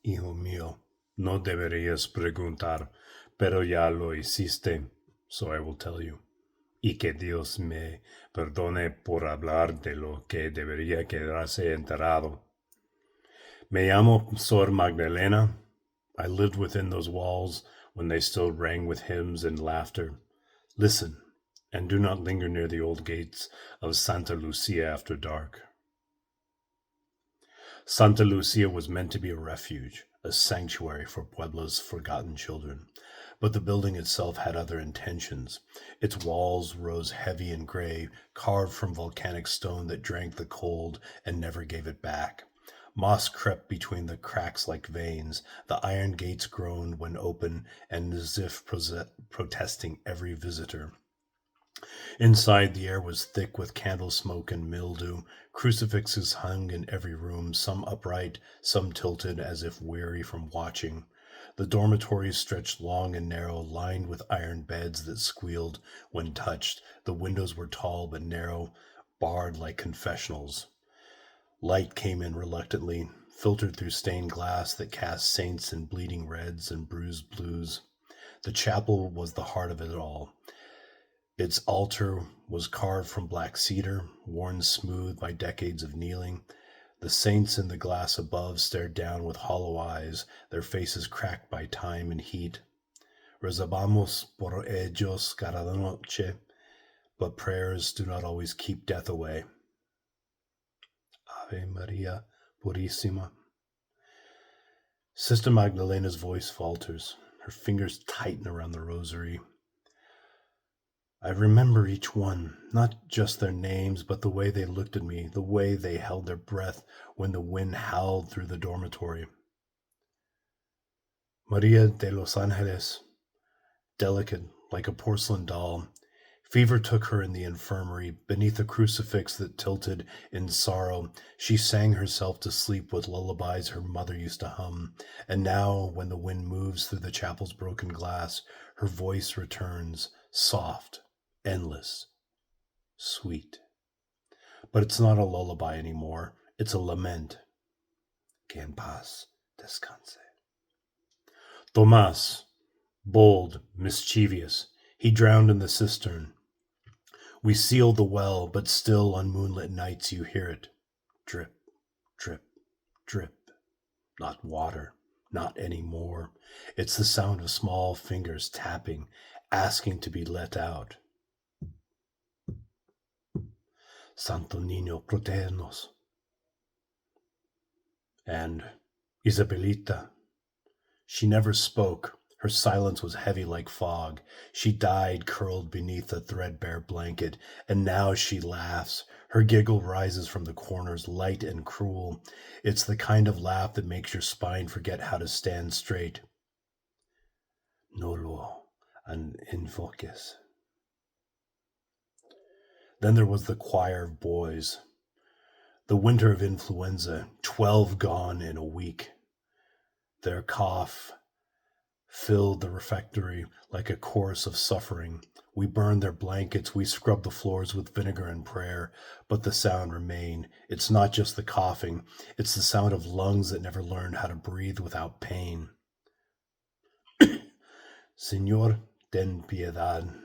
Hijo mío, no deberías preguntar, pero ya lo hiciste, so I will tell you. Y que Dios me perdone por hablar de lo que debería quedarse enterrado. Me llamo Sor Magdalena. I lived within those walls when they still rang with hymns and laughter. Listen, and do not linger near the old gates of Santa Lucia after dark. Santa Lucia was meant to be a refuge, a sanctuary for Puebla's forgotten children. But the building itself had other intentions. Its walls rose heavy and gray, carved from volcanic stone that drank the cold and never gave it back. Moss crept between the cracks like veins. The iron gates groaned when open, and as if protesting every visitor. Inside, the air was thick with candle smoke and mildew. Crucifixes hung in every room, some upright, some tilted as if weary from watching. The dormitories stretched long and narrow, lined with iron beds that squealed when touched. The windows were tall but narrow, barred like confessionals. Light came in reluctantly, filtered through stained glass that cast saints in bleeding reds and bruised blues. The chapel was the heart of it all. Its altar was carved from black cedar, worn smooth by decades of kneeling. The saints in the glass above stared down with hollow eyes, their faces cracked by time and heat. Rezabamos por ellos cada noche, but prayers do not always keep death away. Ave Maria Purissima. Sister Magdalena's voice falters. Her fingers tighten around the rosary. I remember each one, not just their names, but the way they looked at me, the way they held their breath when the wind howled through the dormitory. Maria de los Angeles, delicate like a porcelain doll. Fever took her in the infirmary. Beneath a crucifix that tilted in sorrow, she sang herself to sleep with lullabies her mother used to hum. And now, when the wind moves through the chapel's broken glass, her voice returns, soft, endless, sweet. But it's not a lullaby anymore. It's a lament. Que en paz descanse. Tomas, bold, mischievous, he drowned in the cistern. We sealed the well, but still on moonlit nights you hear it. Drip, drip, drip. Not water, not any more. It's the sound of small fingers tapping, asking to be let out. Santo Niño, protégenos. And Isabelita. She never spoke. Her silence was heavy like fog. She died curled beneath a threadbare blanket, and now she laughs. Her giggle rises from the corners, light and cruel. It's the kind of laugh that makes your spine forget how to stand straight. Nolo and invoques. Then there was the choir of boys. The winter of influenza, 12 gone in a week. Their cough filled the refectory like a chorus of suffering. We burned their blankets, we scrubbed the floors with vinegar and prayer, but the sound remained. It's not just the coughing, it's the sound of lungs that never learned how to breathe without pain. Señor, ten piedad.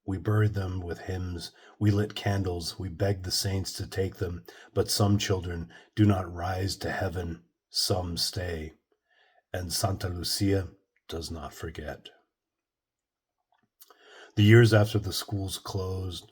We buried them with hymns, we lit candles, we begged the saints to take them, but some children do not rise to heaven, some stay. And Santa Lucia does not forget. The years after the schools closed,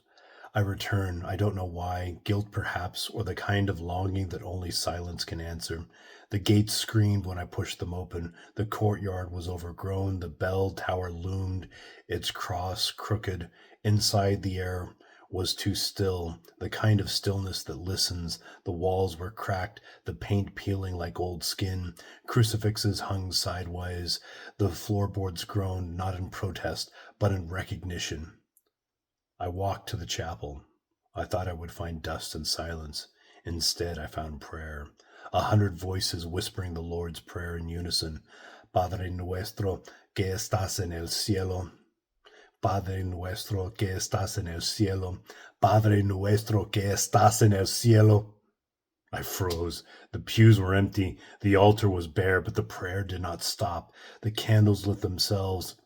I return, I don't know why, guilt perhaps, or the kind of longing that only silence can answer. The gates screamed when I pushed them open. The courtyard was overgrown. The bell tower loomed, its cross crooked. Inside, the air was too still, the kind of stillness that listens. The walls were cracked, the paint peeling like old skin. Crucifixes hung sideways. The floorboards groaned, not in protest, but in recognition. I walked to the chapel. I thought I would find dust and silence. Instead, I found prayer. 100 voices whispering the Lord's Prayer in unison. Padre nuestro que estás en el cielo. Padre nuestro que estás en el cielo. Padre nuestro que estás en el cielo. I froze. The pews were empty. The altar was bare, but the prayer did not stop. The candles lit themselves.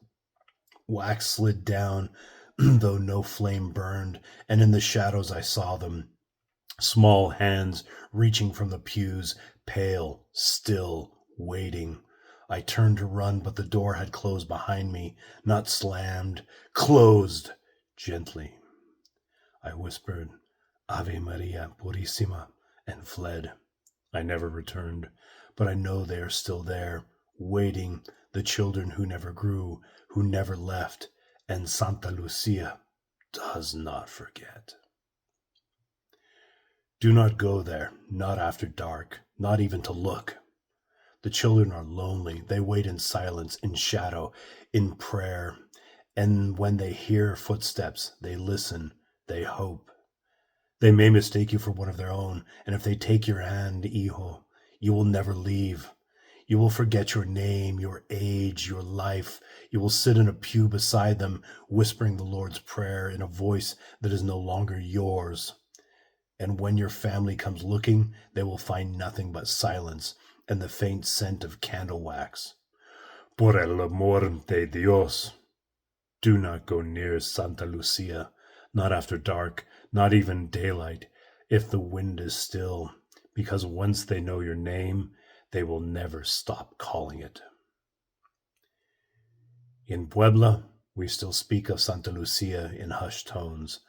Wax slid down, though no flame burned, and in the shadows I saw them. Small hands reaching from the pews, pale, still, waiting. I turned to run, but the door had closed behind me, not slammed, closed, gently. I whispered, Ave Maria Purissima, and fled. I never returned, but I know they are still there, waiting, the children who never grew, who never left, and Santa Lucia does not forget. Do not go there, not after dark, not even to look. The children are lonely. They wait in silence, in shadow, in prayer. And when they hear footsteps, they listen, they hope. They may mistake you for one of their own, and if they take your hand, hijo, you will never leave. You will forget your name, your age, your life. You will sit in a pew beside them, whispering the Lord's Prayer in a voice that is no longer yours. And when your family comes looking, they will find nothing but silence and the faint scent of candle wax. Por el amor de Dios, do not go near Santa Lucia, not after dark, not even daylight, if the wind is still, because once they know your name, they will never stop calling it. In Puebla, we still speak of Santa Lucia in hushed tones.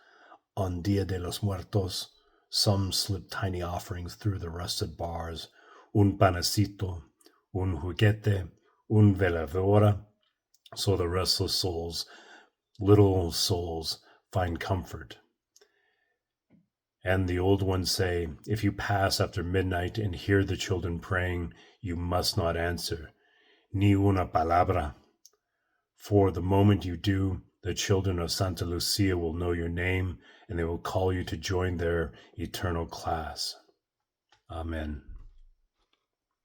On Dia de los Muertos, some slip tiny offerings through the rusted bars, un panecito, un juguete, un veladora, so the restless souls, little souls, find comfort. And the old ones say, if you pass after midnight and hear the children praying, you must not answer, ni una palabra. For the moment you do, the children of Santa Lucia will know your name, and they will call you to join their eternal class. Amen.